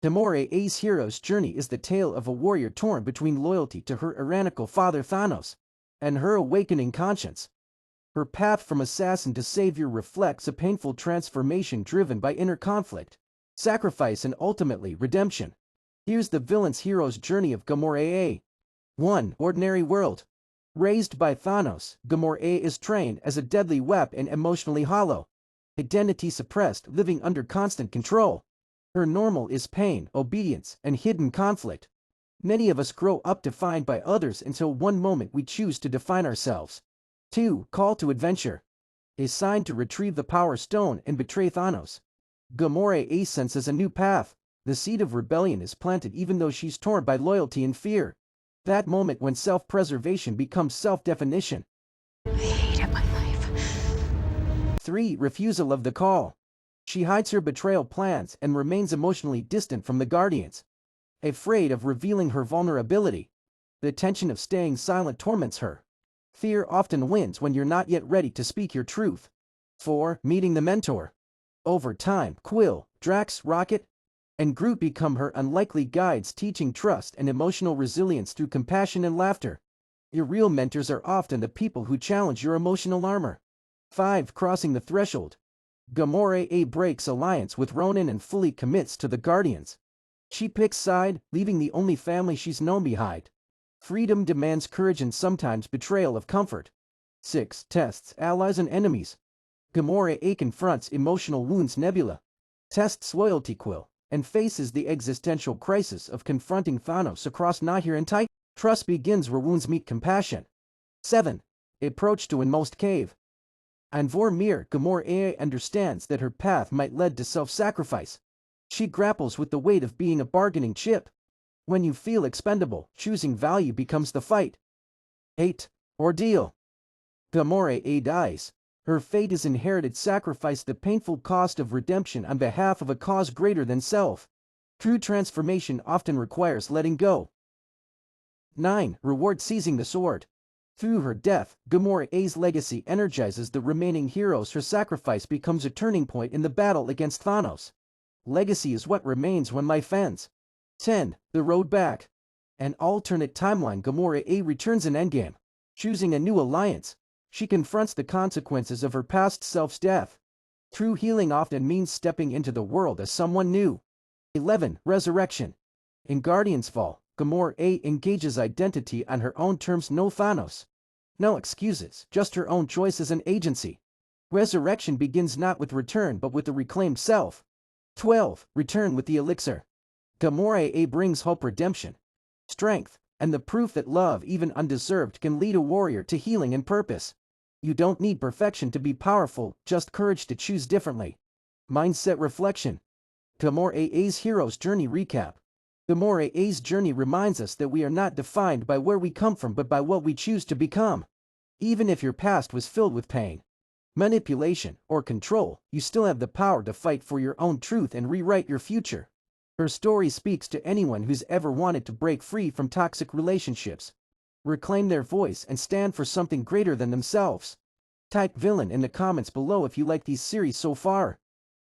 Gamora's hero's journey is the tale of a warrior torn between loyalty to her tyrannical father Thanos and her awakening conscience. Her path from assassin to savior reflects a painful transformation driven by inner conflict, sacrifice and ultimately redemption. Here's the villain's hero's journey of Gamora. 1. Ordinary world. Raised by Thanos, Gamora is trained as a deadly weapon and emotionally hollow. Identity suppressed, living under constant control. Her normal is pain, obedience, and hidden conflict. Many of us grow up defined by others until one moment we choose to define ourselves. 2. Call to adventure. Assigned to retrieve the Power Stone and betray Thanos, Gamora senses a new path. The seed of rebellion is planted even though she's torn by loyalty and fear. That moment when self-preservation becomes self-definition. I hated my life. 3. Refusal of the call. She hides her betrayal plans and remains emotionally distant from the Guardians, afraid of revealing her vulnerability. The tension of staying silent torments her. Fear often wins when you're not yet ready to speak your truth. 4. Meeting the mentor. Over time, Quill, Drax, Rocket, and Groot become her unlikely guides, teaching trust and emotional resilience through compassion and laughter. Your real mentors are often the people who challenge your emotional armor. 5. Crossing the threshold. Gamora breaks alliance with Ronan and fully commits to the Guardians. She picks side, leaving the only family she's known behind. Freedom demands courage and sometimes betrayal of comfort. 6. Tests allies and enemies. Gamora confronts emotional wounds Nebula, tests loyalty Quill, and faces the existential crisis of confronting Thanos across Nahir and Titan. Trust begins where wounds meet compassion. 7. Approach to Inmost Cave. In Vormir, Gamora understands that her path might lead to self-sacrifice. She grapples with the weight of being a bargaining chip. When you feel expendable, choosing value becomes the fight. 8. Ordeal. Gamora dies. Her fate is inherited sacrifice, the painful cost of redemption on behalf of a cause greater than self. True transformation often requires letting go. 9. Reward seizing the sword. Through her death, Gamora's legacy energizes the remaining heroes. Her sacrifice becomes a turning point in the battle against Thanos. Legacy is what remains when life ends. 10. The road back. An alternate timeline, Gamora returns in Endgame. Choosing a new alliance, she confronts the consequences of her past self's death. True healing often means stepping into the world as someone new. 11. Resurrection. In Guardians Fall, Gamora engages identity on her own terms. No Thanos, no excuses, just her own choices and agency. Resurrection begins not with return but with the reclaimed self. 12. Return with the elixir. Gamora brings hope, redemption, strength, and the proof that love, even undeserved, can lead a warrior to healing and purpose. You don't need perfection to be powerful, just courage to choose differently. Mindset reflection. Gamora's hero's journey recap. Gamora's journey reminds us that we are not defined by where we come from but by what we choose to become. Even if your past was filled with pain, manipulation, or control, you still have the power to fight for your own truth and rewrite your future. Her story speaks to anyone who's ever wanted to break free from toxic relationships, reclaim their voice, and stand for something greater than themselves. Type villain in the comments below if you like these series so far.